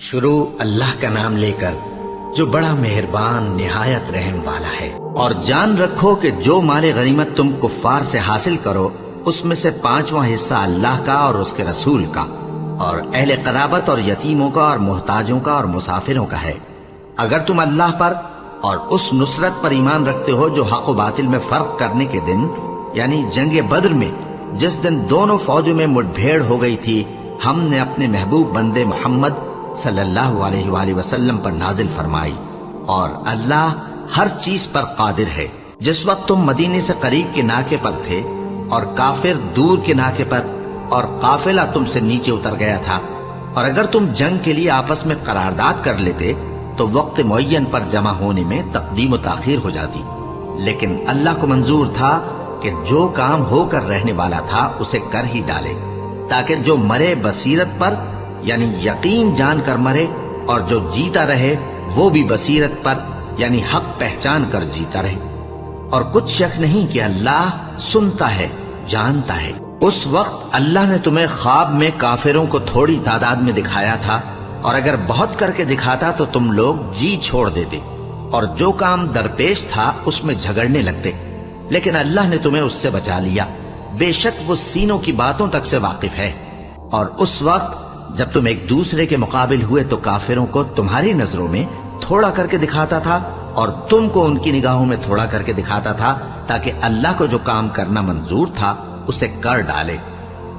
شروع اللہ کا نام لے کر جو بڑا مہربان نہایت رحم والا ہے۔ اور جان رکھو کہ جو مال غنیمت تم کفار سے حاصل کرو اس میں سے 5واں حصہ اللہ کا اور اس کے رسول کا اور اہل قرابت اور یتیموں کا اور محتاجوں کا اور مسافروں کا ہے۔ اگر تم اللہ پر اور اس نصرت پر ایمان رکھتے ہو جو حق و باطل میں فرق کرنے کے دن یعنی جنگ بدر میں جس دن دونوں فوجوں میں مٹ بھیڑ ہو گئی تھی، ہم نے اپنے محبوب بندے محمد صلی اللہ علیہ وآلہ وسلم پر نازل فرمائی، اور اللہ ہر چیز پر قادر ہے۔ جس وقت تم مدینے سے قریب کے ناکے پر تھے اور کافر دور کے ناکے پر، اور قافلہ تم سے نیچے اتر گیا تھا، اور اگر تم جنگ کے لیے آپس میں قرارداد کر لیتے تو وقت معین پر جمع ہونے میں تقدیم و تاخیر ہو جاتی، لیکن اللہ کو منظور تھا کہ جو کام ہو کر رہنے والا تھا اسے کر ہی ڈالے، تاکہ جو مرے بصیرت پر یعنی یقین جان کر مرے، اور جو جیتا رہے وہ بھی بصیرت پر یعنی حق پہچان کر جیتا رہے۔ اور کچھ شک نہیں کہ اللہ سنتا ہے، جانتا ہے۔ اس وقت اللہ نے تمہیں خواب میں کافروں کو تھوڑی تعداد میں دکھایا تھا، اور اگر بہت کر کے دکھاتا تو تم لوگ جی چھوڑ دیتے اور جو کام درپیش تھا اس میں جھگڑنے لگتے، لیکن اللہ نے تمہیں اس سے بچا لیا، بے شک وہ سینوں کی باتوں تک سے واقف ہے۔ اور اس وقت جب تم ایک دوسرے کے مقابل ہوئے تو کافروں کو تمہاری نظروں میں تھوڑا کر کے دکھاتا تھا اور تم کو ان کی نگاہوں میں تھوڑا کر کے دکھاتا تھا، تاکہ اللہ کو جو کام کرنا منظور تھا اسے کر ڈالے۔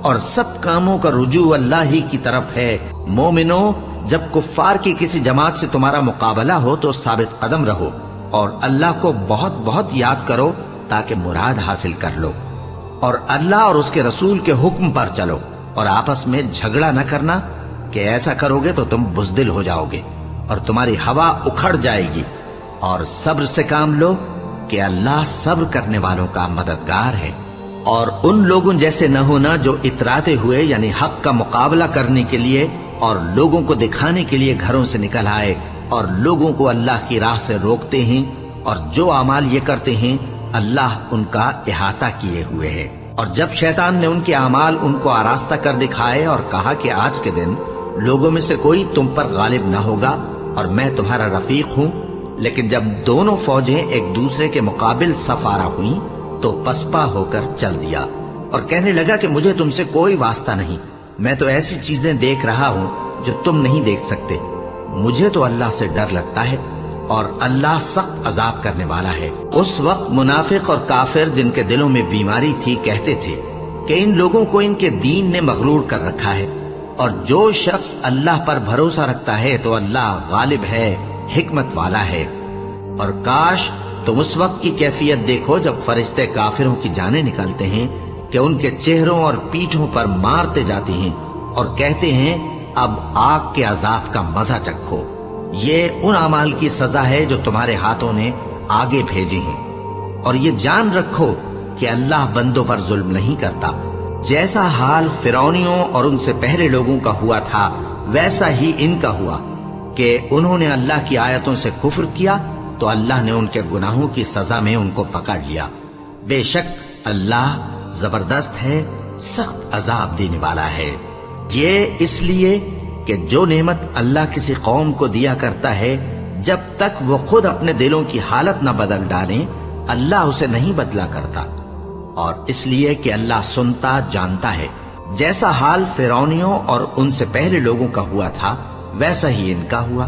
اور سب کاموں کا رجوع اللہ ہی کی طرف ہے۔ مومنو، جب کفار کی کسی جماعت سے تمہارا مقابلہ ہو تو ثابت قدم رہو اور اللہ کو بہت بہت یاد کرو تاکہ مراد حاصل کر لو، اور اللہ اور اس کے رسول کے حکم پر چلو، اور آپس میں جھگڑا نہ کرنا کہ ایسا کرو گے تو تم بزدل ہو جاؤ گے اور تمہاری ہوا اکھڑ جائے گی، اور صبر سے کام لو کہ اللہ صبر کرنے والوں کا مددگار ہے۔ اور ان لوگوں جیسے نہ ہونا جو اتراتے ہوئے یعنی حق کا مقابلہ کرنے کے لیے اور لوگوں کو دکھانے کے لیے گھروں سے نکل آئے اور لوگوں کو اللہ کی راہ سے روکتے ہیں، اور جو اعمال یہ کرتے ہیں اللہ ان کا احاطہ کیے ہوئے ہے۔ اور جب شیطان نے ان کے اعمال ان کو آراستہ کر دکھائے اور کہا کہ آج کے دن لوگوں میں سے کوئی تم پر غالب نہ ہوگا اور میں تمہارا رفیق ہوں، لیکن جب دونوں فوجیں ایک دوسرے کے مقابل صف آرا ہوئیں تو پسپا ہو کر چل دیا اور کہنے لگا کہ مجھے تم سے کوئی واسطہ نہیں، میں تو ایسی چیزیں دیکھ رہا ہوں جو تم نہیں دیکھ سکتے۔ مجھے تو اللہ سے ڈر لگتا ہے اور اللہ سخت عذاب کرنے والا ہے۔ اس وقت منافق اور کافر جن کے دلوں میں بیماری تھی کہتے تھے کہ ان لوگوں کو ان کے دین نے مغرور کر رکھا ہے، اور جو شخص اللہ پر بھروسہ رکھتا ہے تو اللہ غالب ہے، حکمت والا ہے۔ اور کاش تم اس وقت کی کیفیت دیکھو جب فرشتے کافروں کی جانیں نکلتے ہیں کہ ان کے چہروں اور پیٹھوں پر مارتے جاتے ہیں اور کہتے ہیں اب آگ کے عذاب کا مزہ چکھو، یہ ان اعمال کی سزا ہے جو تمہارے ہاتھوں نے آگے بھیجے ہیں۔ اور یہ جان رکھو کہ اللہ بندوں پر ظلم نہیں کرتا۔ جیسا حال فرعونیوں اور ان سے پہلے لوگوں کا ہوا تھا ویسا ہی ان کا ہوا کہ انہوں نے اللہ کی آیتوں سے کفر کیا تو اللہ نے ان کے گناہوں کی سزا میں ان کو پکڑ لیا۔ بے شک اللہ زبردست ہے، سخت عذاب دینے والا ہے۔ یہ اس لیے کہ جو نعمت اللہ کسی قوم کو دیا کرتا ہے جب تک وہ خود اپنے دلوں کی حالت نہ بدل ڈالیں اللہ اسے نہیں بدلا کرتا، اور اس لیے کہ اللہ سنتا جانتا ہے۔ جیسا حال فرعونیوں اور ان سے پہلے لوگوں کا ہوا تھا ویسا ہی ان کا ہوا۔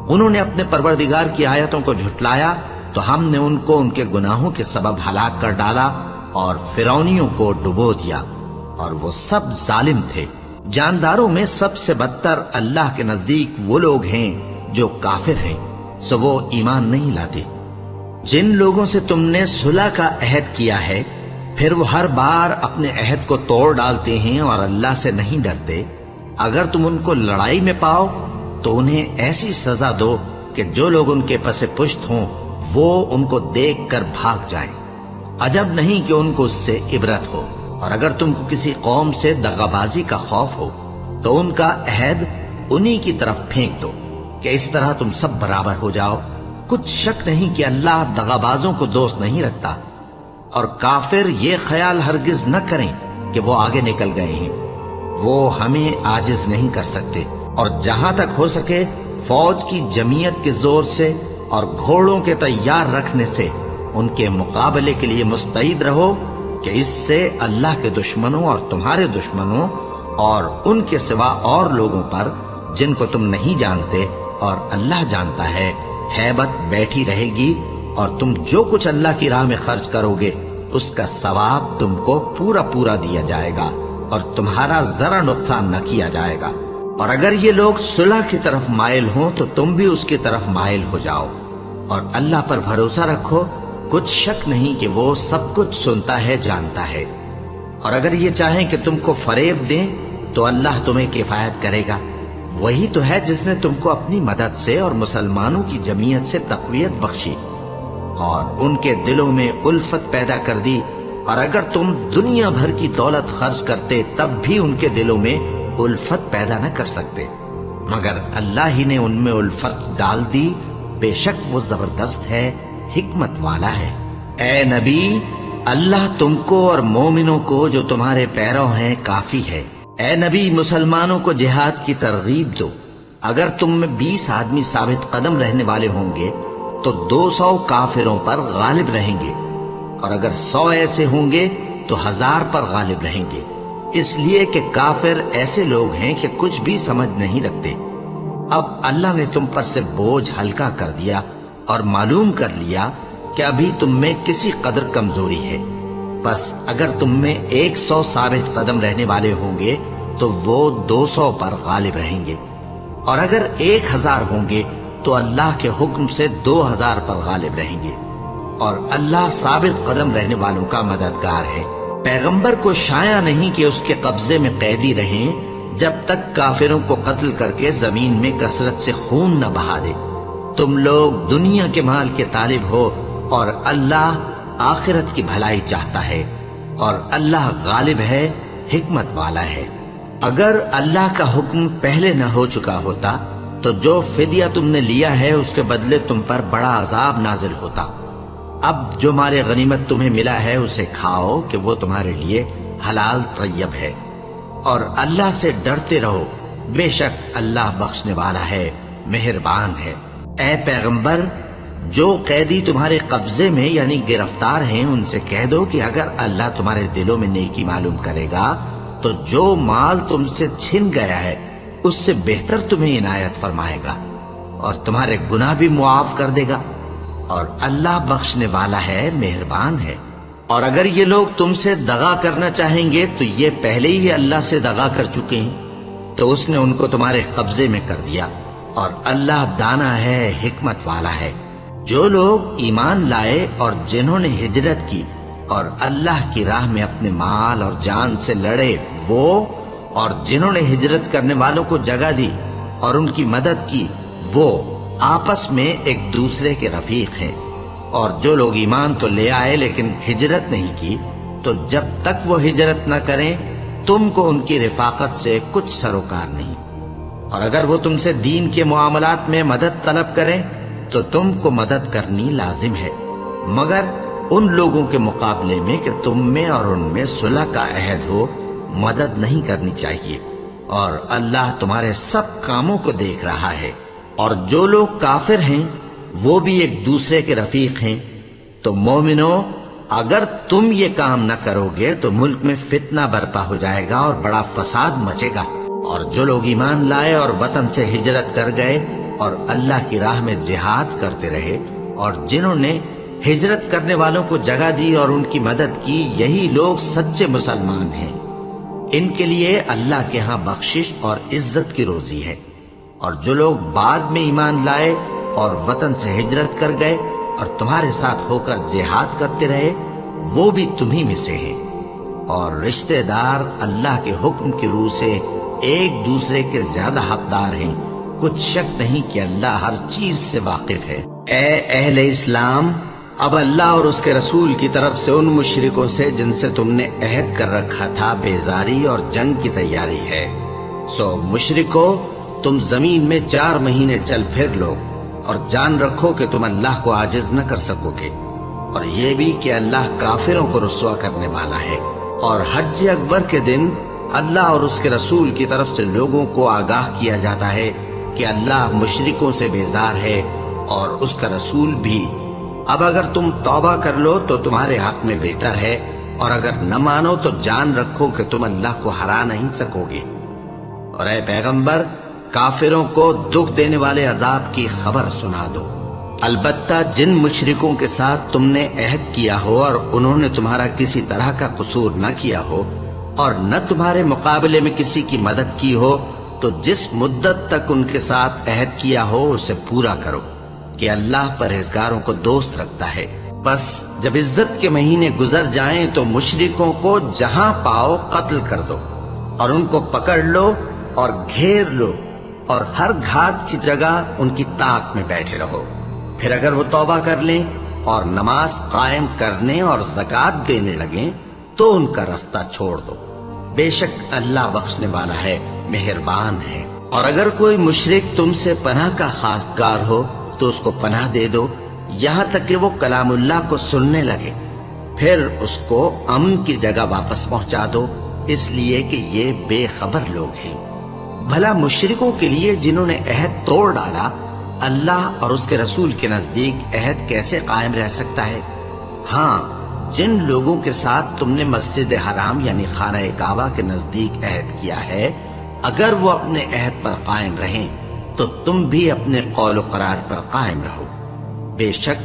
انہوں نے اپنے پروردگار کی آیتوں کو جھٹلایا تو ہم نے ان کو ان کے گناہوں کے سبب ہلاک کر ڈالا اور فرعونیوں کو ڈبو دیا، اور وہ سب ظالم تھے۔ جانداروں میں سب سے بدتر اللہ کے نزدیک وہ لوگ ہیں جو کافر ہیں، سو وہ ایمان نہیں لاتے۔ جن لوگوں سے تم نے صلح کا عہد کیا ہے پھر وہ ہر بار اپنے عہد کو توڑ ڈالتے ہیں اور اللہ سے نہیں ڈرتے، اگر تم ان کو لڑائی میں پاؤ تو انہیں ایسی سزا دو کہ جو لوگ ان کے پس پشت ہوں وہ ان کو دیکھ کر بھاگ جائیں۔ عجب نہیں کہ ان کو اس سے عبرت ہو۔ اور اگر تم کو کسی قوم سے دغابازی کا خوف ہو تو ان کا عہد انہی کی طرف پھینک دو کہ اس طرح تم سب برابر ہو جاؤ۔ کچھ شک نہیں کہ اللہ دغابازوں کو دوست نہیں رکھتا، اور کافر یہ خیال ہرگز نہ کریں کہ وہ آگے نکل گئے ہیں، وہ ہمیں عاجز نہیں کر سکتے۔ اور جہاں تک ہو سکے فوج کی جمعیت کے زور سے اور گھوڑوں کے تیار رکھنے سے ان کے مقابلے کے لیے مستعد رہو کہ اس سے اللہ کے دشمنوں اور تمہارے دشمنوں اور ان کے سوا اور لوگوں پر جن کو تم نہیں جانتے اور اللہ جانتا ہے ہیبت بیٹھی رہے گی، اور تم جو کچھ اللہ کی راہ میں خرچ کرو گے اس کا ثواب تم کو پورا پورا دیا جائے گا اور تمہارا ذرا نقصان نہ کیا جائے گا۔ اور اگر یہ لوگ صلح کی طرف مائل ہوں تو تم بھی اس کی طرف مائل ہو جاؤ، اور اللہ پر بھروسہ رکھو، کچھ شک نہیں کہ وہ سب کچھ سنتا ہے، جانتا ہے۔ اور اگر یہ چاہیں کہ تم کو فریب دیں تو اللہ تمہیں کفایت کرے گا، وہی تو ہے جس نے تم کو اپنی مدد سے اور مسلمانوں کی جمعیت سے تقویت بخشی اور ان کے دلوں میں الفت پیدا کر دی، اور اگر تم دنیا بھر کی دولت خرچ کرتے تب بھی ان کے دلوں میں الفت پیدا نہ کر سکتے، مگر اللہ ہی نے ان میں الفت ڈال دی، بے شک وہ زبردست ہے، حکمت والا ہے۔ اے نبی، اللہ تم کو اور مومنوں کو جو تمہارے پیرو ہیں کافی ہے۔ اے نبی، مسلمانوں کو جہاد کی ترغیب دو۔ اگر تم میں 20 آدمی ثابت قدم رہنے والے ہوں گے تو 200 کافروں پر غالب رہیں گے، اور اگر 100 ایسے ہوں گے تو 1000 پر غالب رہیں گے، اس لیے کہ کافر ایسے لوگ ہیں کہ کچھ بھی سمجھ نہیں رکھتے۔ اب اللہ نے تم پر سے بوجھ ہلکا کر دیا اور معلوم کر لیا کہ ابھی تم میں کسی قدر کمزوری ہے، بس اگر تم میں 100 ثابت قدم رہنے والے ہوں گے تو وہ 200 پر غالب رہیں گے، اور اگر 1000 ہوں گے تو اللہ کے حکم سے 2000 پر غالب رہیں گے، اور اللہ ثابت قدم رہنے والوں کا مددگار ہے۔ پیغمبر کو شایع نہیں کہ اس کے قبضے میں قیدی رہیں جب تک کافروں کو قتل کر کے زمین میں کثرت سے خون نہ بہا دے۔ تم لوگ دنیا کے مال کے طالب ہو اور اللہ آخرت کی بھلائی چاہتا ہے، اور اللہ غالب ہے، حکمت والا ہے۔ اگر اللہ کا حکم پہلے نہ ہو چکا ہوتا تو جو فدیہ تم نے لیا ہے اس کے بدلے تم پر بڑا عذاب نازل ہوتا۔ اب جو مال غنیمت تمہیں ملا ہے اسے کھاؤ کہ وہ تمہارے لیے حلال طیب ہے، اور اللہ سے ڈرتے رہو، بے شک اللہ بخشنے والا ہے، مہربان ہے۔ اے پیغمبر، جو قیدی تمہارے قبضے میں یعنی گرفتار ہیں ان سے کہہ دو کہ اگر اللہ تمہارے دلوں میں نیکی معلوم کرے گا تو جو مال تم سے چھن گیا ہے اس سے بہتر تمہیں عنایت فرمائے گا، اور تمہارے گناہ بھی معاف کر دے گا، اور اللہ بخشنے والا ہے، مہربان ہے۔ اور اگر یہ لوگ تم سے دغا کرنا چاہیں گے تو یہ پہلے ہی اللہ سے دغا کر چکے ہیں، تو اس نے ان کو تمہارے قبضے میں کر دیا، اور اللہ دانا ہے، حکمت والا ہے۔ جو لوگ ایمان لائے اور جنہوں نے ہجرت کی اور اللہ کی راہ میں اپنے مال اور جان سے لڑے، وہ اور جنہوں نے ہجرت کرنے والوں کو جگہ دی اور ان کی مدد کی، وہ آپس میں ایک دوسرے کے رفیق ہیں۔ اور جو لوگ ایمان تو لے آئے لیکن ہجرت نہیں کی، تو جب تک وہ ہجرت نہ کریں تم کو ان کی رفاقت سے کچھ سروکار نہیں، اور اگر وہ تم سے دین کے معاملات میں مدد طلب کریں تو تم کو مدد کرنی لازم ہے، مگر ان لوگوں کے مقابلے میں کہ تم میں اور ان میں صلح کا عہد ہو مدد نہیں کرنی چاہیے، اور اللہ تمہارے سب کاموں کو دیکھ رہا ہے۔ اور جو لوگ کافر ہیں وہ بھی ایک دوسرے کے رفیق ہیں۔ تو مومنوں، اگر تم یہ کام نہ کرو گے تو ملک میں فتنہ برپا ہو جائے گا اور بڑا فساد مچے گا۔ اور جو لوگ ایمان لائے اور وطن سے ہجرت کر گئے اور اللہ کی راہ میں جہاد کرتے رہے، اور جنہوں نے ہجرت کرنے والوں کو جگہ دی اور ان کی مدد کی، یہی لوگ سچے مسلمان ہیں۔ ان کے لیے اللہ کے ہاں بخشش اور عزت کی روزی ہے۔ اور جو لوگ بعد میں ایمان لائے اور وطن سے ہجرت کر گئے اور تمہارے ساتھ ہو کر جہاد کرتے رہے، وہ بھی تمہیں میں سے ہیں، اور رشتہ دار اللہ کے حکم کی روح سے ایک دوسرے کے زیادہ حقدار ہیں، کچھ شک نہیں کہ اللہ ہر چیز سے واقف ہے۔ اے اہل اسلام، اب اللہ اور اس کے رسول کی طرف سے ان مشرکوں سے جن سے تم نے عہد کر رکھا تھا بیزاری اور جنگ کی تیاری ہے۔ سو مشرکو، تم زمین میں 4 مہینے چل پھر لو، اور جان رکھو کہ تم اللہ کو عاجز نہ کر سکو گے، اور یہ بھی کہ اللہ کافروں کو رسوا کرنے والا ہے۔ اور حج اکبر کے دن اللہ اور اس کے رسول کی طرف سے لوگوں کو آگاہ کیا جاتا ہے کہ اللہ مشرکوں سے بیزار ہے اور اس کا رسول بھی۔ اب اگر تم توبہ کر لو تو تمہارے حق میں بہتر ہے، اور اگر نہ مانو تو جان رکھو کہ تم اللہ کو ہرا نہیں سکو گے۔ اور اے پیغمبر، کافروں کو دکھ دینے والے عذاب کی خبر سنا دو۔ البتہ جن مشرکوں کے ساتھ تم نے عہد کیا ہو اور انہوں نے تمہارا کسی طرح کا قصور نہ کیا ہو اور نہ تمہارے مقابلے میں کسی کی مدد کی ہو، تو جس مدت تک ان کے ساتھ عہد کیا ہو اسے پورا کرو، کہ اللہ پرہیزگاروں کو دوست رکھتا ہے۔ بس جب عزت کے مہینے گزر جائیں تو مشرکوں کو جہاں پاؤ قتل کر دو، اور ان کو پکڑ لو اور گھیر لو، اور ہر گھات کی جگہ ان کی طاق میں بیٹھے رہو۔ پھر اگر وہ توبہ کر لیں اور نماز قائم کرنے اور زکوٰۃ دینے لگیں تو ان کا رستہ چھوڑ دو، بے شک اللہ بخشنے والا ہے، مہربان ہے۔ اور اگر کوئی مشرک تم سے پناہ کا خواستگار ہو تو اس کو پناہ دے دو، یہاں تک کہ وہ کلام اللہ کو سننے لگے، پھر اس کو امن کی جگہ واپس پہنچا دو، اس لیے کہ یہ بے خبر لوگ ہیں۔ بھلا مشرکوں کے لیے جنہوں نے عہد توڑ ڈالا، اللہ اور اس کے رسول کے نزدیک عہد کیسے قائم رہ سکتا ہے؟ ہاں، جن لوگوں کے ساتھ تم نے مسجد حرام یعنی خانہ کعبہ کے نزدیک عہد کیا ہے، اگر وہ اپنے عہد پر قائم رہیں تو تم بھی اپنے قول و قرار پر قائم رہو، بے شک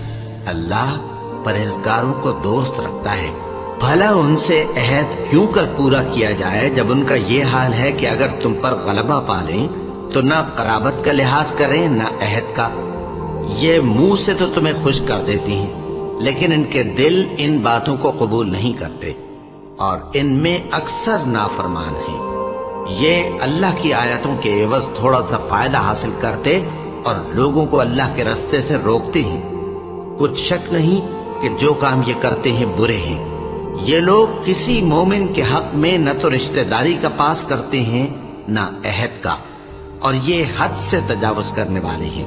اللہ پرہیزگاروں کو دوست رکھتا ہے۔ بھلا ان سے عہد کیوں کر پورا کیا جائے جب ان کا یہ حال ہے کہ اگر تم پر غلبہ پالیں تو نہ قرابت کا لحاظ کریں نہ عہد کا۔ یہ منہ سے تو تمہیں خوش کر دیتی ہیں، لیکن ان کے دل ان باتوں کو قبول نہیں کرتے، اور ان میں اکثر نافرمان ہیں۔ یہ اللہ کی آیتوں کے عوض تھوڑا سا فائدہ حاصل کرتے اور لوگوں کو اللہ کے راستے سے روکتے ہیں۔ کچھ شک نہیں کہ جو کام یہ کرتے ہیں برے ہیں۔ یہ لوگ کسی مومن کے حق میں نہ تو رشتہ داری کا پاس کرتے ہیں نہ عہد کا، اور یہ حد سے تجاوز کرنے والے ہیں۔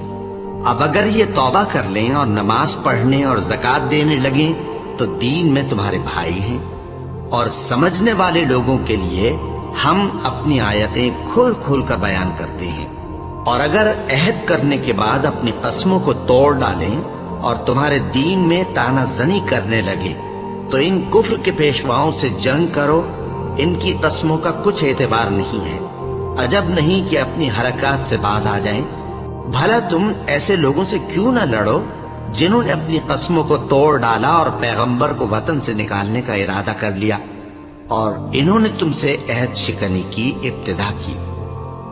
اب اگر یہ توبہ کر لیں اور نماز پڑھنے اور زکوٰۃ دینے لگیں تو دین میں تمہارے بھائی ہیں، اور سمجھنے والے لوگوں کے لیے ہم اپنی آیتیں کھول کھول کر بیان کرتے ہیں۔ اور اگر عہد کرنے کے بعد اپنی قسموں کو توڑ ڈالیں اور تمہارے دین میں طعنہ زنی کرنے لگے تو ان کفر کے پیشواؤں سے جنگ کرو، ان کی قسموں کا کچھ اعتبار نہیں ہے، عجب نہیں کہ اپنی حرکات سے باز آ جائیں۔ بھلا تم ایسے لوگوں سے کیوں نہ لڑو جنہوں نے اپنی قسموں کو توڑ ڈالا اور پیغمبر کو وطن سے نکالنے کا ارادہ کر لیا، اور انہوں نے تم سے عہد شکنی کی ابتدا کی۔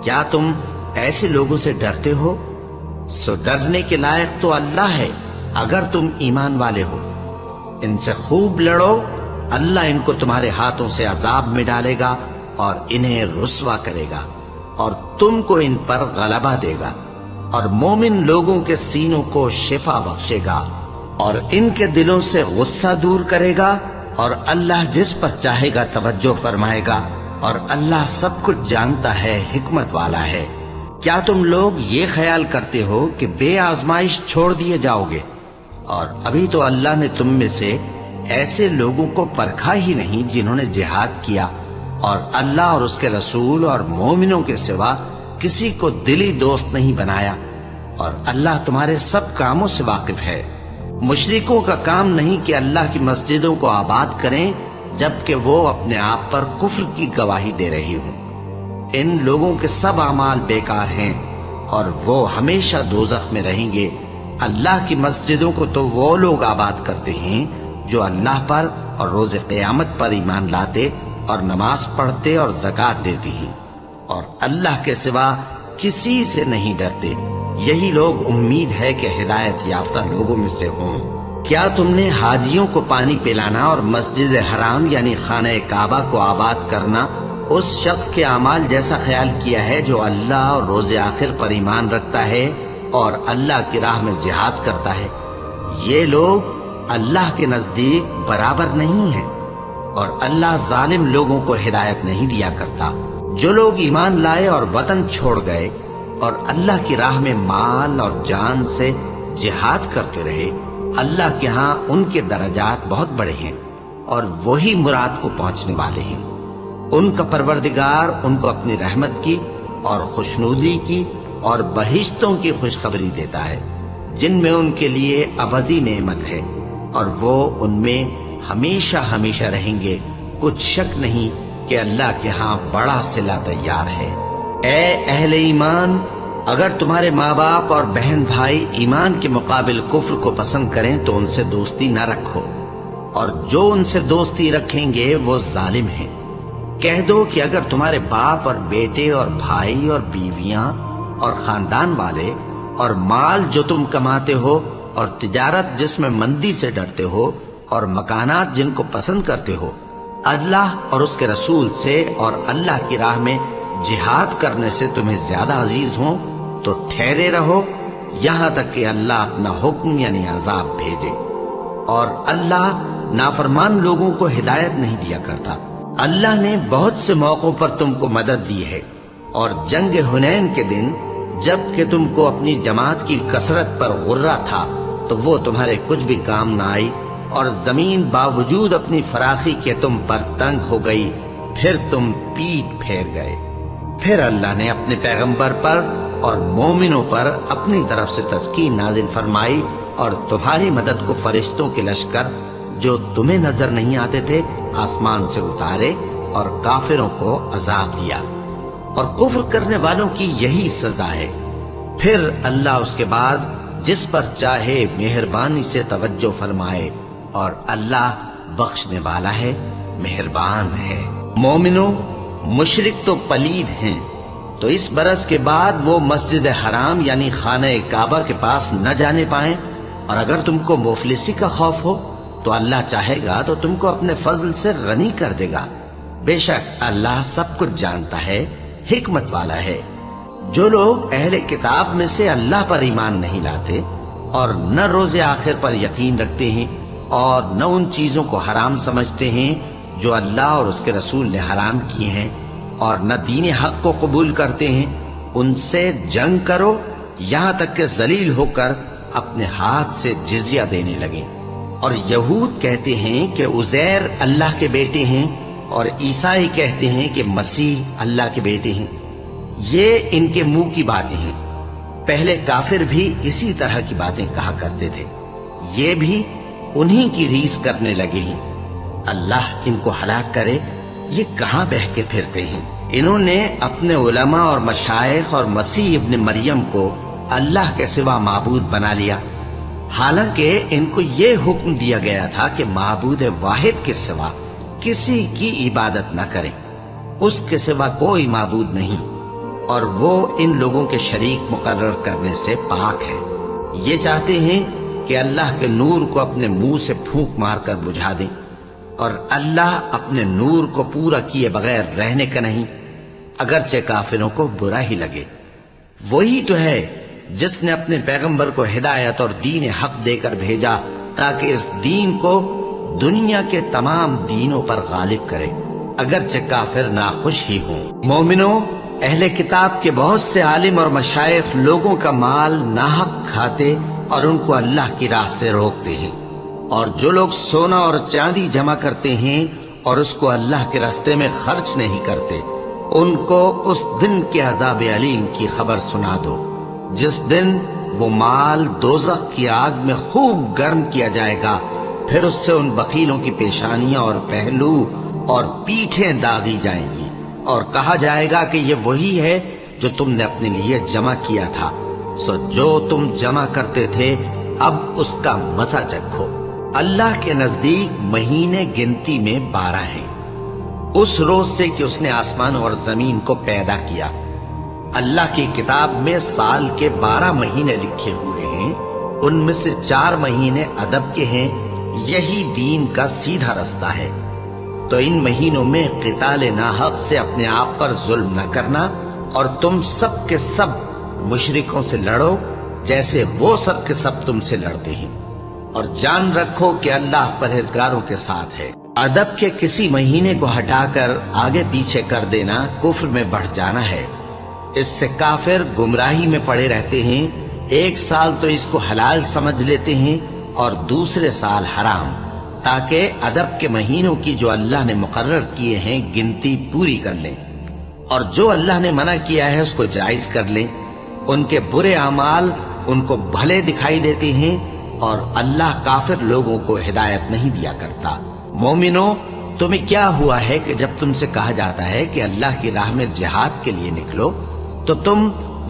کیا تم ایسے لوگوں سے ڈرتے ہو؟ سو ڈرنے کے لائق تو اللہ ہے اگر تم ایمان والے ہو۔ ان سے خوب لڑو، اللہ ان کو تمہارے ہاتھوں سے عذاب میں ڈالے گا اور انہیں رسوا کرے گا، اور تم کو ان پر غلبہ دے گا، اور مومن لوگوں کے سینوں کو شفا بخشے گا، اور ان کے دلوں سے غصہ دور کرے گا، اور اللہ جس پر چاہے گا توجہ فرمائے گا، اور اللہ سب کچھ جانتا ہے، حکمت والا ہے۔ کیا تم لوگ یہ خیال کرتے ہو کہ بے آزمائش چھوڑ دیے جاؤ گے؟ اور ابھی تو اللہ نے تم میں سے ایسے لوگوں کو پرکھا ہی نہیں جنہوں نے جہاد کیا، اور اللہ اور اس کے رسول اور مومنوں کے سوا کسی کو دلی دوست نہیں بنایا، اور اللہ تمہارے سب کاموں سے واقف ہے۔ مشرکوں کا کام نہیں کہ اللہ کی مسجدوں کو آباد کریں جبکہ وہ اپنے آپ پر کفر کی گواہی دے رہی ہوں۔ ان لوگوں کے سب اعمال بیکار ہیں اور وہ ہمیشہ دوزخ میں رہیں گے۔ اللہ کی مسجدوں کو تو وہ لوگ آباد کرتے ہیں جو اللہ پر اور روز قیامت پر ایمان لاتے اور نماز پڑھتے اور زکوٰۃ دیتی ہیں، اور اللہ کے سوا کسی سے نہیں ڈرتے۔ یہی لوگ امید ہے کہ ہدایت یافتہ لوگوں میں سے ہوں۔ کیا تم نے حاجیوں کو پانی پلانا اور مسجد حرام یعنی خانہ کعبہ کو آباد کرنا اس شخص کے اعمال جیسا خیال کیا ہے جو اللہ اور روز آخر پر ایمان رکھتا ہے اور اللہ کی راہ میں جہاد کرتا ہے؟ یہ لوگ اللہ کے نزدیک برابر نہیں ہیں، اور اللہ ظالم لوگوں کو ہدایت نہیں دیا کرتا۔ جو لوگ ایمان لائے اور وطن چھوڑ گئے اور اللہ کی راہ میں مال اور جان سے جہاد کرتے رہے، اللہ کے ہاں ان کے درجات بہت بڑے ہیں، اور وہی مراد کو پہنچنے والے ہیں۔ ان کا پروردگار ان کو اپنی رحمت کی اور خوشنودی کی اور بہشتوں کی خوشخبری دیتا ہے جن میں ان کے لیے ابدی نعمت ہے، اور وہ ان میں ہمیشہ ہمیشہ رہیں گے۔ کچھ شک نہیں کہ اللہ کے ہاں بڑا صلہ تیار ہے۔ اے اہل ایمان، اگر تمہارے ماں باپ اور بہن بھائی ایمان کے مقابل کفر کو پسند کریں تو ان سے دوستی نہ رکھو، اور جو ان سے دوستی رکھیں گے وہ ظالم ہیں۔ کہہ دو کہ اگر تمہارے باپ اور بیٹے اور بھائی اور بیویاں اور خاندان والے اور مال جو تم کماتے ہو اور تجارت جس میں مندی سے ڈرتے ہو اور مکانات جن کو پسند کرتے ہو، اللہ اور اس کے رسول سے اور اللہ کی راہ میں جہاد کرنے سے تمہیں زیادہ عزیز ہوں تو ٹھہرے رہو یہاں تک کہ اللہ اپنا حکم یعنی عذاب بھیجے، اور اللہ نافرمان لوگوں کو ہدایت نہیں دیا کرتا۔ اللہ نے بہت سے موقعوں پر تم کو مدد دی ہے، اور جنگ حنین کے دن جب کہ تم کو اپنی جماعت کی کثرت پر غرہ تھا تو وہ تمہارے کچھ بھی کام نہ آئی، اور زمین باوجود اپنی فراخی کے تم پر تنگ ہو گئی، پھر تم پیٹ پھیر گئے۔ پھر اللہ نے اپنے پیغمبر پر اور مومنوں پر اپنی طرف سے تسکین نازل فرمائی، اور تمہاری مدد کو فرشتوں کے لشکر جو تمہیں نظر نہیں آتے تھے آسمان سے اتارے، اور کافروں کو عذاب دیا، اور کفر کرنے والوں کی یہی سزا ہے۔ پھر اللہ اس کے بعد جس پر چاہے مہربانی سے توجہ فرمائے، اور اللہ بخشنے والا ہے، مہربان ہے۔ مومنوں، مشرک تو پلید ہیں، تو اس برس کے بعد وہ مسجد حرام یعنی خانہ کعبہ کے پاس نہ جانے پائیں، اور اگر تم کو مفلسی کا خوف ہو تو اللہ چاہے گا تو تم کو اپنے فضل سے غنی کر دے گا۔ بے شک اللہ سب کچھ جانتا ہے، حکمت والا ہے۔ جو لوگ اہل کتاب میں سے اللہ پر ایمان نہیں لاتے اور نہ روز آخر پر یقین رکھتے ہیں اور نہ ان چیزوں کو حرام سمجھتے ہیں جو اللہ اور اس کے رسول نے حرام کیے ہیں، اور نہ دین حق کو قبول کرتے ہیں، ان سے جنگ کرو یہاں تک کہ ذلیل ہو کر اپنے ہاتھ سے جزیہ دینے لگیں۔ اور یہود کہتے ہیں کہ عزیر اللہ کے بیٹے ہیں، اور عیسائی کہتے ہیں کہ مسیح اللہ کے بیٹے ہیں۔ یہ ان کے منہ کی باتیں ہیں، پہلے کافر بھی اسی طرح کی باتیں کہا کرتے تھے، یہ بھی انہی کی ریس کرنے لگے ہیں۔ اللہ ان کو ہلاک کرے، یہ کہاں بہہ کے پھرتے ہیں؟ انہوں نے اپنے علماء اور مشائخ اور مسیح ابن مریم کو اللہ کے سوا معبود بنا لیا، حالانکہ ان کو یہ حکم دیا گیا تھا کہ معبود واحد کے سوا کسی کی عبادت نہ کریں، اس کے سوا کوئی معبود نہیں، اور وہ ان لوگوں کے شریک مقرر کرنے سے پاک ہے۔ یہ چاہتے ہیں کہ اللہ کے نور کو اپنے منہ سے پھونک مار کر بجھا دیں، اور اللہ اپنے نور کو پورا کیے بغیر رہنے کا نہیں، اگرچہ کافروں کو برا ہی لگے۔ وہی تو ہے جس نے اپنے پیغمبر کو ہدایت اور دین حق دے کر بھیجا تاکہ اس دین کو دنیا کے تمام دینوں پر غالب کرے، اگرچہ کافر ناخوش ہی ہوں۔ مومنوں، اہل کتاب کے بہت سے عالم اور مشائخ لوگوں کا مال ناحق کھاتے اور ان کو اللہ کی راہ سے روکتے ہیں، اور جو لوگ سونا اور چاندی جمع کرتے ہیں اور اس کو اللہ کے راستے میں خرچ نہیں کرتے، ان کو اس دن کے عذاب علیم کی خبر سنا دو، جس دن وہ مال دوزخ کی آگ میں خوب گرم کیا جائے گا، پھر اس سے ان بخیلوں کی پیشانیاں اور پہلو اور پیٹھیں داغی جائیں گی، اور کہا جائے گا کہ یہ وہی ہے جو تم نے اپنے لیے جمع کیا تھا، سو جو تم جمع کرتے تھے اب اس کا مزہ چکھو۔ اللہ کے نزدیک مہینے گنتی میں 12 ہیں، اس روز سے کہ اس نے آسمان اور زمین کو پیدا کیا۔ اللہ کی کتاب میں سال کے 12 مہینے لکھے ہوئے ہیں، ان میں سے 4 مہینے ادب کے ہیں، یہی دین کا سیدھا رستہ ہے۔ تو ان مہینوں میں قتال ناحق سے اپنے آپ پر ظلم نہ کرنا، اور تم سب کے سب مشرکوں سے لڑو جیسے وہ سب کے سب تم سے لڑتے ہیں، اور جان رکھو کہ اللہ پرہیزگاروں کے ساتھ ہے۔ ادب کے کسی مہینے کو ہٹا کر آگے پیچھے کر دینا کفر میں بڑھ جانا ہے، اس سے کافر گمراہی میں پڑے رہتے ہیں، ایک سال تو اس کو حلال سمجھ لیتے ہیں اور دوسرے سال حرام، تاکہ ادب کے مہینوں کی جو اللہ نے مقرر کیے ہیں گنتی پوری کر لیں، اور جو اللہ نے منع کیا ہے اس کو جائز کر لیں۔ ان کے برے اعمال ان کو بھلے دکھائی دیتے ہیں، اور اللہ کافر لوگوں کو ہدایت نہیں دیا کرتا۔ مومنو، تمہیں کیا ہوا ہے کہ جب تم سے کہا جاتا ہے کہ اللہ کی راہ میں جہاد کے لیے نکلو تو تم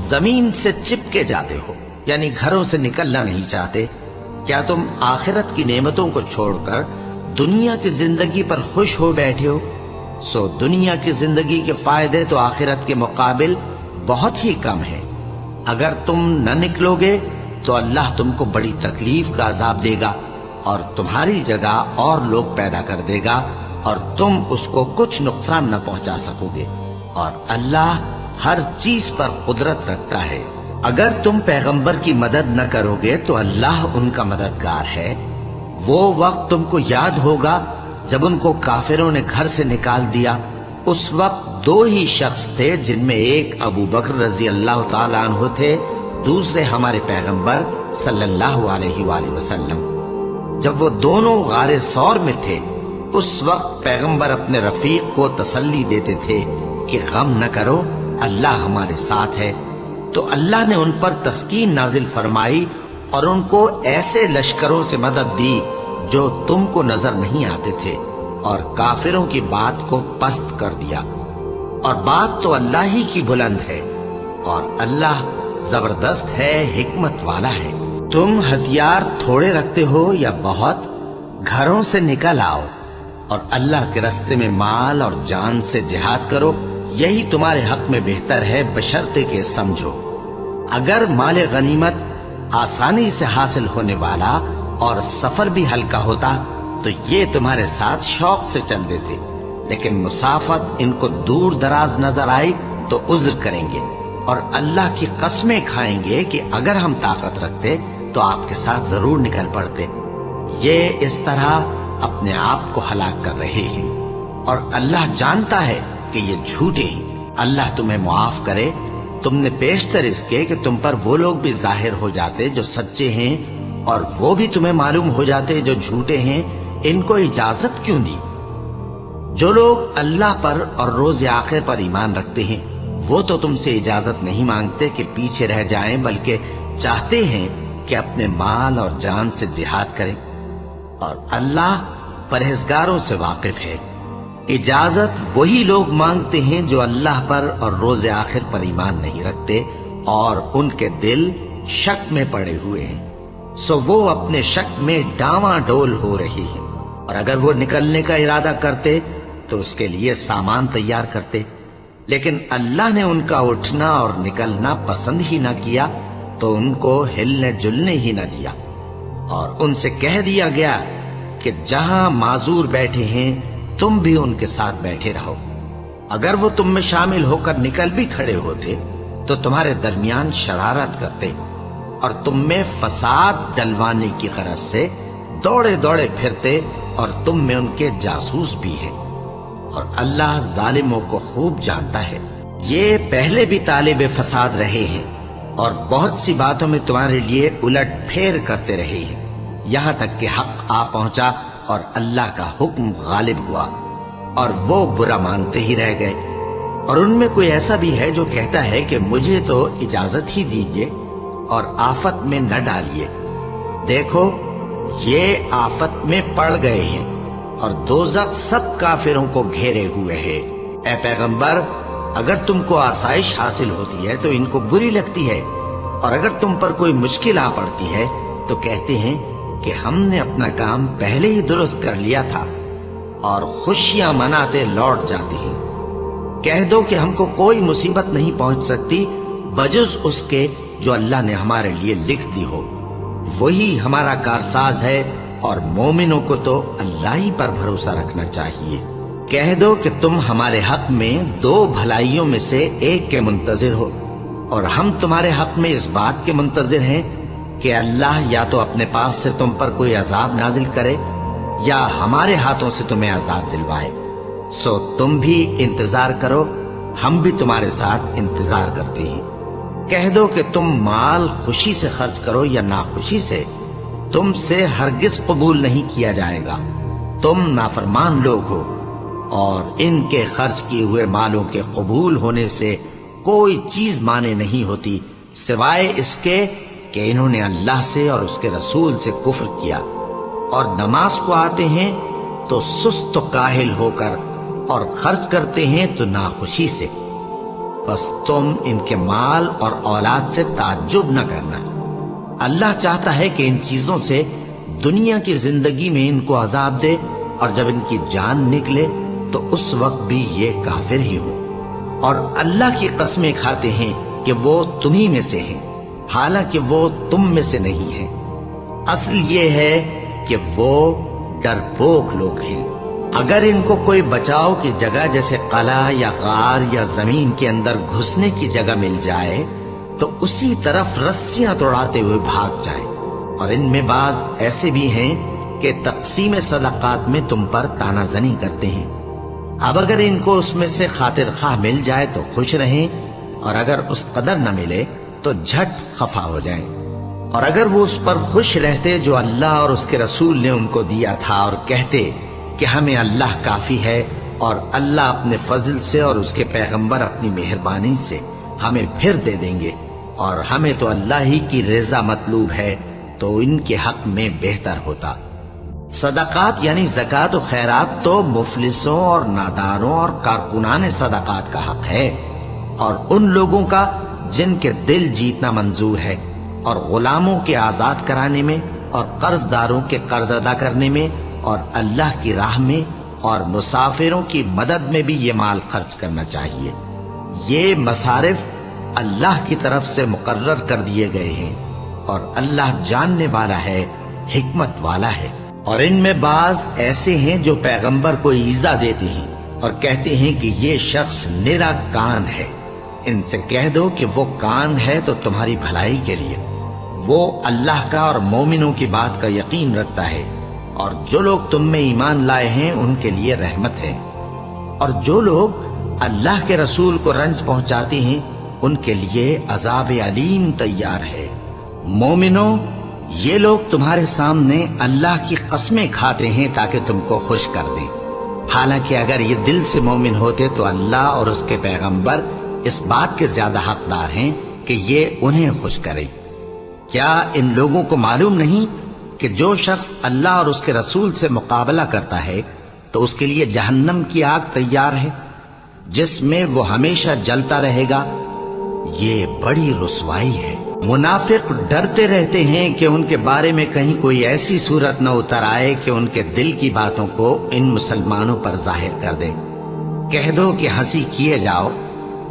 زمین سے چپکے جاتے ہو، یعنی گھروں سے نکلنا نہیں چاہتے؟ کیا تم آخرت کی نعمتوں کو چھوڑ کر دنیا کی زندگی پر خوش ہو بیٹھے ہو؟ سو دنیا کی زندگی کے فائدے تو آخرت کے مقابل بہت ہی کم ہیں۔ اگر تم نہ نکلو گے تو اللہ تم کو بڑی تکلیف کا عذاب دے گا، اور تمہاری جگہ اور لوگ پیدا کر دے گا، اور تم اس کو کچھ نقصان نہ پہنچا سکو گے، اور اللہ ہر چیز پر قدرت رکھتا ہے۔ اگر تم پیغمبر کی مدد نہ کرو گے تو اللہ ان کا مددگار ہے۔ وہ وقت تم کو یاد ہوگا جب ان کو کافروں نے گھر سے نکال دیا۔ اس وقت دو ہی شخص تھے، جن میں ایک ابو بکر رضی اللہ تعالیٰ عنہ تھے، دوسرے ہمارے پیغمبر صلی اللہ علیہ وآلہ وسلم۔ جب وہ دونوں غار ثور میں تھے، اس وقت پیغمبر اپنے رفیق کو تسلی دیتے تھے کہ غم نہ کرو، اللہ ہمارے ساتھ ہے۔ تو اللہ نے ان پر تسکین نازل فرمائی اور ان کو ایسے لشکروں سے مدد دی جو تم کو نظر نہیں آتے تھے، اور کافروں کی بات کو پست کر دیا۔ اور بات تو اللہ ہی کی بلند ہے، اور اللہ زبردست ہے، حکمت والا ہے۔ تم ہتھیار تھوڑے رکھتے ہو یا بہت، گھروں سے نکل آؤ اور اللہ کے راستے میں مال اور جان سے جہاد کرو، یہی تمہارے حق میں بہتر ہے، بشرطے کہ سمجھو۔ اگر مال غنیمت آسانی سے حاصل ہونے والا اور سفر بھی ہلکا ہوتا تو یہ تمہارے ساتھ شوق سے چل دیتے، لیکن مسافت ان کو دور دراز نظر آئی تو عذر کریں گے، اور اللہ کی قسمیں کھائیں گے کہ اگر ہم طاقت رکھتے تو آپ کے ساتھ ضرور نکل پڑتے۔ یہ اس طرح اپنے آپ کو ہلاک کر رہے ہیں، اور اللہ جانتا ہے کہ یہ جھوٹے ہیں۔ اللہ تمہیں معاف کرے۔ تم نے پیشتر اس کے کہ تم پر وہ لوگ بھی ظاہر ہو جاتے جو سچے ہیں، اور وہ بھی تمہیں معلوم ہو جاتے جو جھوٹے ہیں۔ ان کو اجازت کیوں دی؟ جو لوگ اللہ پر اور روز آخر پر ایمان رکھتے ہیں وہ تو تم سے اجازت نہیں مانگتے کہ پیچھے رہ جائیں، بلکہ چاہتے ہیں کہ اپنے مال اور جان سے جہاد کریں، اور اللہ پرہیزگاروں سے واقف ہے۔ اجازت وہی لوگ مانگتے ہیں جو اللہ پر اور روز آخر پر ایمان نہیں رکھتے اور ان کے دل شک میں پڑے ہوئے ہیں، سو وہ اپنے شک میں ڈاواں ڈول ہو رہی ہیں۔ اور اگر وہ نکلنے کا ارادہ کرتے تو اس کے لیے سامان تیار کرتے، لیکن اللہ نے ان کا اٹھنا اور نکلنا پسند ہی نہ کیا تو ان کو ہلنے جلنے ہی نہ دیا، اور ان سے کہہ دیا گیا کہ جہاں معذور بیٹھے ہیں تم بھی ان کے ساتھ بیٹھے رہو۔ اگر وہ تم میں شامل ہو کر نکل بھی کھڑے ہوتے تو تمہارے درمیان شرارت کرتے اور تم میں فساد ڈلوانے کی غرض سے دوڑے دوڑے پھرتے، اور تم میں ان کے جاسوس بھی ہیں، اور اللہ ظالموں کو خوب جانتا ہے۔ یہ پہلے بھی طالب فساد رہے ہیں اور بہت سی باتوں میں تمہارے لیے الٹ پھیر کرتے رہے ہیں، یہاں تک کہ حق آ پہنچا اور اللہ کا حکم غالب ہوا، اور وہ برا مانتے ہی رہ گئے۔ اور ان میں کوئی ایسا بھی ہے جو کہتا ہے کہ مجھے تو اجازت ہی دیجیے اور آفت میں نہ ڈالیے۔ دیکھو یہ آفت میں پڑ گئے ہیں، اور دوزخ سب کافروں کو گھیرے ہوئے ہے۔ اے پیغمبر، اگر تم کو آسائش حاصل ہوتی ہے تو ان کو بری لگتی ہے، اور اگر تم پر کوئی مشکل آ پڑتی ہے تو کہتے ہیں کہ ہم نے اپنا کام پہلے ہی درست کر لیا تھا، اور خوشیاں مناتے لوٹ جاتے ہیں۔ کہہ دو کہ ہم کو کوئی مصیبت نہیں پہنچ سکتی بجز اس کے جو اللہ نے ہمارے لیے لکھ دی ہو، وہی ہمارا کارساز ہے، اور مومنوں کو تو اللہ ہی پر بھروسہ رکھنا چاہیے۔ کہہ دو کہ تم ہمارے حق میں دو بھلائیوں میں سے ایک کے منتظر ہو، اور ہم تمہارے حق میں اس بات کے منتظر ہیں کہ اللہ یا تو اپنے پاس سے تم پر کوئی عذاب نازل کرے یا ہمارے ہاتھوں سے تمہیں عذاب دلوائے۔ سو تم بھی انتظار کرو، ہم بھی تمہارے ساتھ انتظار کرتے ہیں۔ کہہ دو کہ تم مال خوشی سے خرچ کرو یا ناخوشی سے، تم سے ہرگز قبول نہیں کیا جائے گا۔ تم نافرمان لوگ ہو، اور ان کے خرچ کیے ہوئے مالوں کے قبول ہونے سے کوئی چیز مانے نہیں ہوتی سوائے اس کے کہ انہوں نے اللہ سے اور اس کے رسول سے کفر کیا، اور نماز کو آتے ہیں تو سست و کاہل ہو کر، اور خرچ کرتے ہیں تو ناخوشی سے۔ بس تم ان کے مال اور اولاد سے تعجب نہ کرنا۔ اللہ چاہتا ہے کہ ان چیزوں سے دنیا کی زندگی میں ان کو عذاب دے، اور جب ان کی جان نکلے تو اس وقت بھی یہ کافر ہی ہو، اور اللہ کی قسمیں کھاتے ہیں کہ وہ تمہیں میں سے ہیں، حالانکہ وہ تم میں سے نہیں ہیں۔ اصل یہ ہے کہ وہ ڈرپوک لوگ ہیں۔ اگر ان کو کوئی بچاؤ کی جگہ جیسے قلعہ یا غار یا زمین کے اندر گھسنے کی جگہ مل جائے تو اسی طرف رسیاں توڑاتے ہوئے بھاگ جائیں۔ اور ان میں بعض ایسے بھی ہیں کہ تقسیم صدقات میں تم پر تانا زنی کرتے ہیں۔ اب اگر ان کو اس میں سے خاطر خواہ مل جائے تو خوش رہیں، اور اگر اس قدر نہ ملے تو جھٹ خفا ہو جائیں۔ اور اگر وہ اس پر خوش رہتے جو اللہ اور اس کے رسول نے ان کو دیا تھا، اور کہتے کہ ہمیں اللہ کافی ہے، اور اللہ اپنے فضل سے اور اس کے پیغمبر اپنی مہربانی سے ہمیں پھر دے دیں گے، اور ہمیں تو اللہ ہی کی رضا مطلوب ہے، تو ان کے حق میں بہتر ہوتا۔ صدقات یعنی زکوٰۃ و خیرات تو مفلسوں اور ناداروں اور کارکنان صدقات کا حق ہے، اور ان لوگوں کا جن کے دل جیتنا منظور ہے، اور غلاموں کے آزاد کرانے میں، اور قرض داروں کے قرض ادا کرنے میں، اور اللہ کی راہ میں، اور مسافروں کی مدد میں بھی یہ مال خرچ کرنا چاہیے۔ یہ مصارف اللہ کی طرف سے مقرر کر دیے گئے ہیں، اور اللہ جاننے والا ہے، حکمت والا ہے۔ اور ان میں بعض ایسے ہیں جو پیغمبر کو ایذا دیتے ہیں اور کہتے ہیں کہ یہ شخص نرا کان ہے۔ ان سے کہہ دو کہ وہ کان ہے تو تمہاری بھلائی کے لیے، وہ اللہ کا اور مومنوں کی بات کا یقین رکھتا ہے، اور جو لوگ تم میں ایمان لائے ہیں ان کے لیے رحمت ہے، اور جو لوگ اللہ کے رسول کو رنج پہنچاتے ہیں ان کے لیے عذاب علیم تیار ہے۔ مومنوں، یہ لوگ تمہارے سامنے اللہ کی قسمیں کھاتے ہیں تاکہ تم کو خوش کر دیں، حالانکہ اگر یہ دل سے مومن ہوتے تو اللہ اور اس کے پیغمبر اس بات کے زیادہ حقدار ہیں کہ یہ انہیں خوش کرے۔ کیا ان لوگوں کو معلوم نہیں کہ جو شخص اللہ اور اس کے رسول سے مقابلہ کرتا ہے تو اس کے لیے جہنم کی آگ تیار ہے، جس میں وہ ہمیشہ جلتا رہے گا؟ یہ بڑی رسوائی ہے۔ منافق ڈرتے رہتے ہیں کہ ان کے بارے میں کہیں کوئی ایسی صورت نہ اتر آئے کہ ان کے دل کی باتوں کو ان مسلمانوں پر ظاہر کر دے۔ کہہ دو کہ ہنسی کیے جاؤ،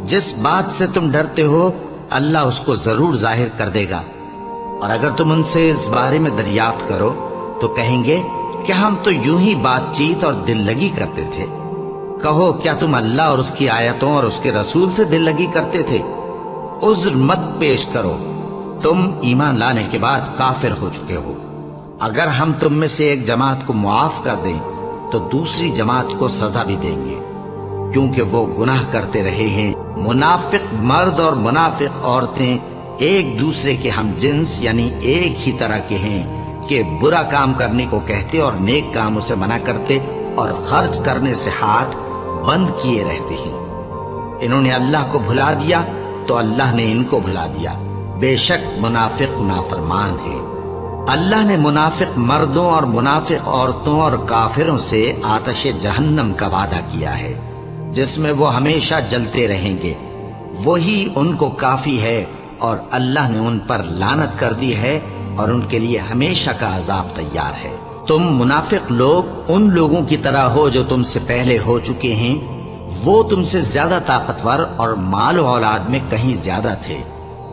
جس بات سے تم ڈرتے ہو اللہ اس کو ضرور ظاہر کر دے گا، اور اگر تم ان سے اس بارے میں دریافت کرو تو کہیں گے کہ ہم تو یوں ہی بات چیت اور دل لگی کرتے تھے۔ کہو کیا تم اللہ اور اس کی آیتوں اور اس کے رسول سے دل لگی کرتے تھے؟ عذر مت پیش کرو، تم ایمان لانے کے بعد کافر ہو چکے ہو۔ اگر ہم تم میں سے ایک جماعت کو معاف کر دیں تو دوسری جماعت کو سزا بھی دیں گے، کیونکہ وہ گناہ کرتے رہے ہیں۔ منافق مرد اور منافق عورتیں ایک دوسرے کے ہم جنس یعنی ایک ہی طرح کے ہیں کہ برا کام کرنے کو کہتے اور نیک کاموں سے منع کرتے، اور خرچ کرنے سے ہاتھ بند کیے رہتے ہیں۔ انہوں نے اللہ کو بھلا دیا تو اللہ نے ان کو بھلا دیا، بے شک منافق نافرمان ہیں۔ اللہ نے منافق مردوں اور منافق عورتوں اور کافروں سے آتش جہنم کا وعدہ کیا ہے، جس میں وہ ہمیشہ جلتے رہیں گے، وہی ان کو کافی ہے، اور اللہ نے ان پر لعنت کر دی ہے، اور ان کے لیے ہمیشہ کا عذاب تیار ہے۔ تم منافق لوگ ان لوگوں کی طرح ہو جو تم سے پہلے ہو چکے ہیں، وہ تم سے زیادہ طاقتور اور مال و اولاد میں کہیں زیادہ تھے،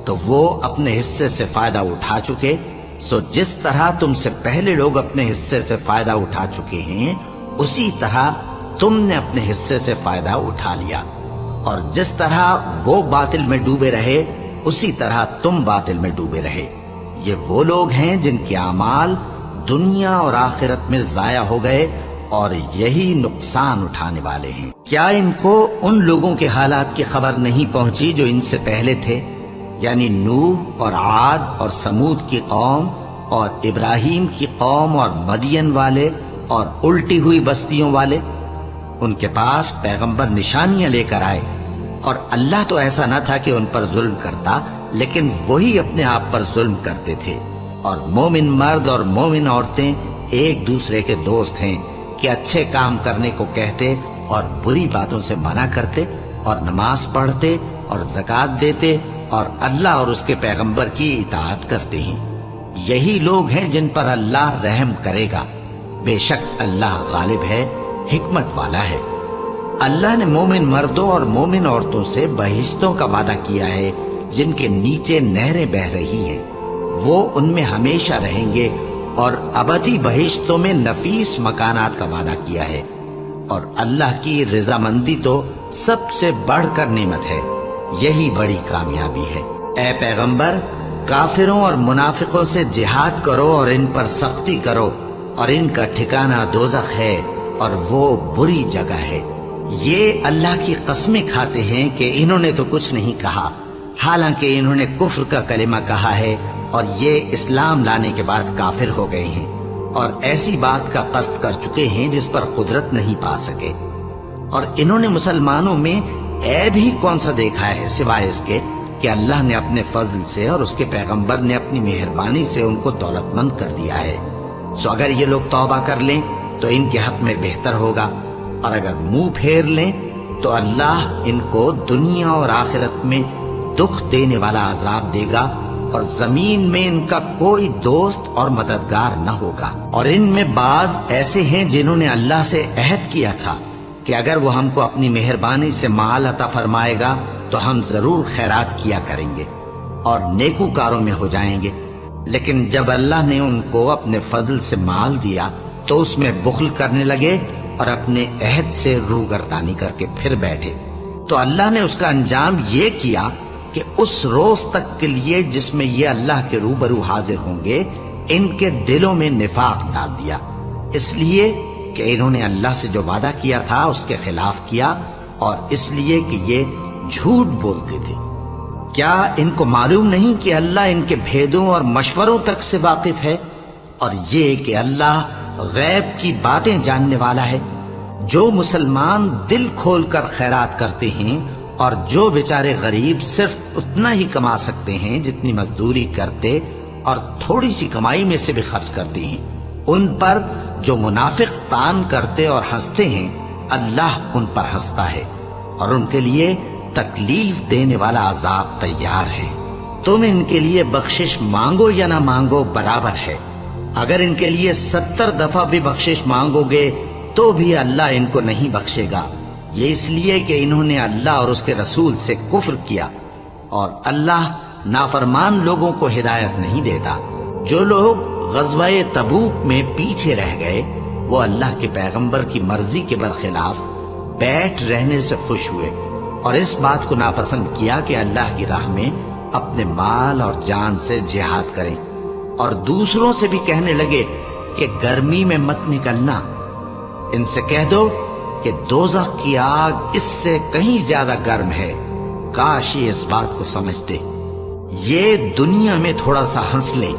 تو وہ اپنے حصے سے فائدہ اٹھا چکے، سو جس طرح تم سے پہلے لوگ اپنے حصے سے فائدہ اٹھا چکے ہیں اسی طرح تم نے اپنے حصے سے فائدہ اٹھا لیا، اور جس طرح وہ باطل میں ڈوبے رہے اسی طرح تم باطل میں ڈوبے رہے۔ یہ وہ لوگ ہیں جن کے اعمال دنیا اور آخرت میں ضائع ہو گئے، اور یہی نقصان اٹھانے والے ہیں۔ کیا ان کو ان لوگوں کے حالات کی خبر نہیں پہنچی جو ان سے پہلے تھے، یعنی نوح اور عاد اور سمود کی قوم، اور ابراہیم کی قوم اور مدین والے، اور الٹی ہوئی بستیوں والے، ان کے پاس پیغمبر نشانیاں لے کر آئے، اور اللہ تو ایسا نہ تھا کہ ان پر ظلم کرتا، لیکن وہی اپنے آپ پر ظلم کرتے تھے۔ اور مومن مرد اور مومن عورتیں ایک دوسرے کے دوست ہیں کہ اچھے کام کرنے کو کہتے اور بری باتوں سے منع کرتے، اور نماز پڑھتے اور زکوٰۃ دیتے اور اللہ اور اس کے پیغمبر کی اطاعت کرتے ہیں۔ یہی لوگ ہیں جن پر اللہ رحم کرے گا، بے شک اللہ غالب ہے، حکمت والا ہے۔ اللہ نے مومن مردوں اور مومن عورتوں سے بہشتوں کا وعدہ کیا ہے جن کے نیچے نہریں بہ رہی ہیں، وہ ان میں ہمیشہ رہیں گے، اور ابدی بہشتوں میں نفیس مکانات کا وعدہ کیا ہے۔ اور اللہ کی رضامندی تو سب سے بڑھ کر نعمت ہے، یہی بڑی کامیابی ہے۔ اے پیغمبر، کافروں اور منافقوں سے جہاد کرو اور ان پر سختی کرو، اور ان کا ٹھکانہ دوزخ ہے اور وہ بری جگہ ہے۔ یہ اللہ کی قسمیں کھاتے ہیں کہ انہوں نے تو کچھ نہیں کہا، حالانکہ انہوں نے کفر کا کلمہ کہا ہے اور یہ اسلام لانے کے بعد کافر ہو گئے ہیں، اور ایسی بات کا قصد کر چکے ہیں جس پر قدرت نہیں پا سکے۔ اور انہوں نے مسلمانوں میں عیب ہی کون سا دیکھا ہے سوائے اس کے کہ اللہ نے اپنے فضل سے اور اس کے پیغمبر نے اپنی مہربانی سے ان کو دولت مند کر دیا ہے۔ سو اگر یہ لوگ توبہ کر لیں تو ان کے حق میں بہتر ہوگا، اور اگر منہ پھیر لیں تو اللہ ان کو دنیا اور آخرت میں دکھ دینے والا عذاب دے گا، اور زمین میں ان کا کوئی دوست اور مددگار نہ ہوگا۔ اور ان میں بعض ایسے ہیں جنہوں نے اللہ سے عہد کیا تھا کہ اگر وہ ہم کو اپنی مہربانی سے مال عطا فرمائے گا تو ہم ضرور خیرات کیا کریں گے اور نیکوکاروں میں ہو جائیں گے، لیکن جب اللہ نے ان کو اپنے فضل سے مال دیا تو اس میں بخل کرنے لگے اور اپنے عہد سے روگردانی کر کے پھر بیٹھے۔ تو اللہ نے اس کا انجام یہ کیا کہ اس روز تک کے لیے جس میں یہ اللہ کے روبرو حاضر ہوں گے، ان کے دلوں میں نفاق ڈال دیا، اس لیے کہ انہوں نے اللہ سے جو وعدہ کیا تھا اس کے خلاف کیا، اور اس لیے کہ یہ جھوٹ بولتے تھے۔ کیا ان کو معلوم نہیں کہ اللہ ان کے بھیدوں اور مشوروں تک سے واقف ہے، اور یہ کہ اللہ غیب کی باتیں جاننے والا ہے؟ جو مسلمان دل کھول کر خیرات کرتے ہیں اور جو بیچارے غریب صرف اتنا ہی کما سکتے ہیں جتنی مزدوری کرتے اور تھوڑی سی کمائی میں سے بھی خرچ کرتے ہیں، ان پر جو منافق طعن کرتے اور ہنستے ہیں، اللہ ان پر ہنستا ہے اور ان کے لیے تکلیف دینے والا عذاب تیار ہے۔ تم ان کے لیے بخشش مانگو یا نہ مانگو برابر ہے، اگر ان کے لیے 70 دفعہ بھی بخشش مانگو گے تو بھی اللہ ان کو نہیں بخشے گا، یہ اس لیے کہ انہوں نے اللہ اور اس کے رسول سے کفر کیا، اور اللہ نافرمان لوگوں کو ہدایت نہیں دیتا۔ جو لوگ غزوہ تبوک میں پیچھے رہ گئے وہ اللہ کے پیغمبر کی مرضی کے برخلاف بیٹھ رہنے سے خوش ہوئے، اور اس بات کو ناپسند کیا کہ اللہ کی راہ میں اپنے مال اور جان سے جہاد کریں، اور دوسروں سے بھی کہنے لگے کہ گرمی میں مت نکلنا، ان سے کہہ دو کہ دوزخ کی آگ اس سے کہیں زیادہ گرم ہے، کاش یہ اس بات کو سمجھتے۔ یہ دنیا میں تھوڑا سا ہنس لیں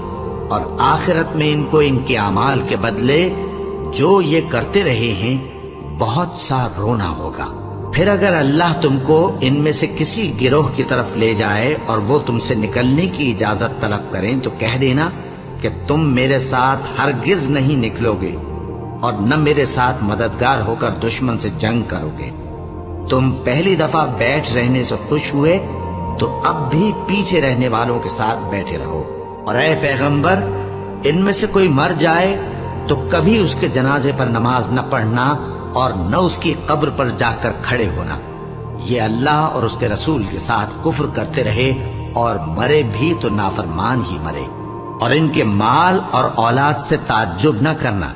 اور آخرت میں ان کو ان کے اعمال کے بدلے جو یہ کرتے رہے ہیں بہت سا رونا ہوگا۔ پھر اگر اللہ تم کو ان میں سے کسی گروہ کی طرف لے جائے اور وہ تم سے نکلنے کی اجازت طلب کریں تو کہہ دینا کہ تم میرے ساتھ ہرگز نہیں نکلو گے اور نہ میرے ساتھ مددگار ہو کر دشمن سے جنگ کرو گے۔ تم پہلی دفعہ بیٹھ رہنے سے خوش ہوئے تو اب بھی پیچھے رہنے والوں کے ساتھ بیٹھے رہو، اور اے پیغمبر، ان میں سے کوئی مر جائے تو کبھی اس کے جنازے پر نماز نہ پڑھنا اور نہ اس کی قبر پر جا کر کھڑے ہونا۔ یہ اللہ اور اس کے رسول کے ساتھ کفر کرتے رہے اور مرے بھی تو نافرمان ہی مرے۔ اور ان کے مال اور اولاد سے تعجب نہ کرنا،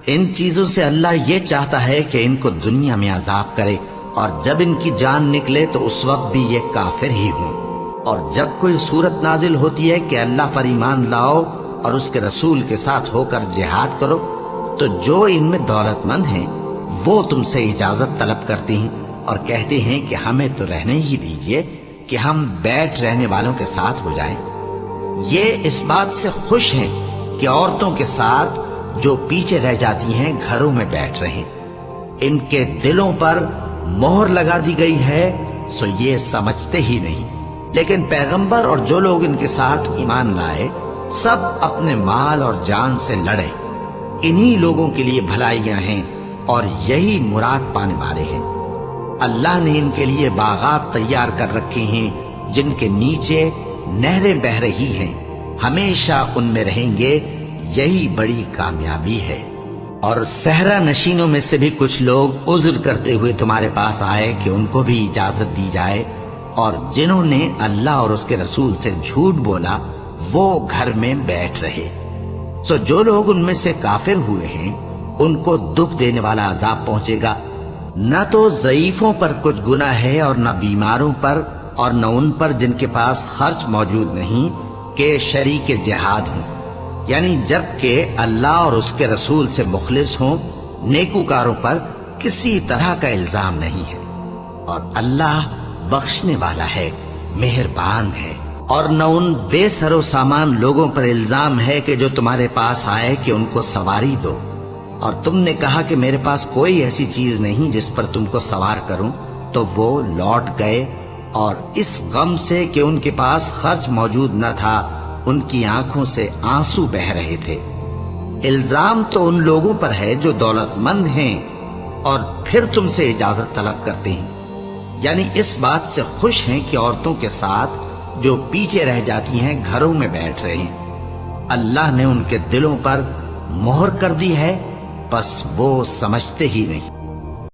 ان چیزوں سے اللہ یہ چاہتا ہے کہ ان کو دنیا میں عذاب کرے، اور جب ان کی جان نکلے تو اس وقت بھی یہ کافر ہی ہوں۔ اور جب کوئی صورت نازل ہوتی ہے کہ اللہ پر ایمان لاؤ اور اس کے رسول کے ساتھ ہو کر جہاد کرو، تو جو ان میں دولت مند ہیں وہ تم سے اجازت طلب کرتے ہیں اور کہتے ہیں کہ ہمیں تو رہنے ہی دیجئے کہ ہم بیٹھ رہنے والوں کے ساتھ ہو جائیں۔ یہ اس بات سے خوش ہیں کہ عورتوں کے ساتھ جو پیچھے رہ جاتی ہیں گھروں میں بیٹھ رہیں۔ ان کے دلوں پر مہر لگا دی گئی ہے سو یہ سمجھتے ہی نہیں، لیکن پیغمبر اور جو لوگ ان کے ساتھ ایمان لائے سب اپنے مال اور جان سے لڑے۔ انہی لوگوں کے لیے بھلائیاں ہیں اور یہی مراد پانے والے ہیں۔ اللہ نے ان کے لیے باغات تیار کر رکھے ہیں جن کے نیچے نہریں بہہ رہی ہیں، ہمیشہ ان میں رہیں گے، یہی بڑی کامیابی ہے۔ اور صحرا نشینوں میں سے بھی کچھ لوگ عذر کرتے ہوئے تمہارے پاس آئے کہ ان کو بھی اجازت دی جائے، اور جنہوں نے اللہ اور اس کے رسول سے جھوٹ بولا وہ گھر میں بیٹھ رہے۔ سو جو لوگ ان میں سے کافر ہوئے ہیں ان کو دکھ دینے والا عذاب پہنچے گا۔ نہ تو ضعیفوں پر کچھ گناہ ہے اور نہ بیماروں پر اور نہ ان پر جن کے پاس خرچ موجود نہیں کہ شریک جہاد ہوں، یعنی جب کہ اللہ اور اس کے رسول سے مخلص ہوں، نیکوکاروں پر کسی طرح کا الزام نہیں ہے، اور اللہ بخشنے والا ہے، مہربان ہے۔ اور نہ ان بے سر و سامان لوگوں پر الزام ہے کہ جو تمہارے پاس آئے کہ ان کو سواری دو، اور تم نے کہا کہ میرے پاس کوئی ایسی چیز نہیں جس پر تم کو سوار کروں، تو وہ لوٹ گئے، اور اس غم سے کہ ان کے پاس خرچ موجود نہ تھا ان کی آنکھوں سے آنسو بہہ رہے تھے۔ الزام تو ان لوگوں پر ہے جو دولت مند ہیں اور پھر تم سے اجازت طلب کرتے ہیں، یعنی اس بات سے خوش ہیں کہ عورتوں کے ساتھ جو پیچھے رہ جاتی ہیں گھروں میں بیٹھ رہے ہیں۔ اللہ نے ان کے دلوں پر مہر کر دی ہے، بس وہ سمجھتے ہی نہیں۔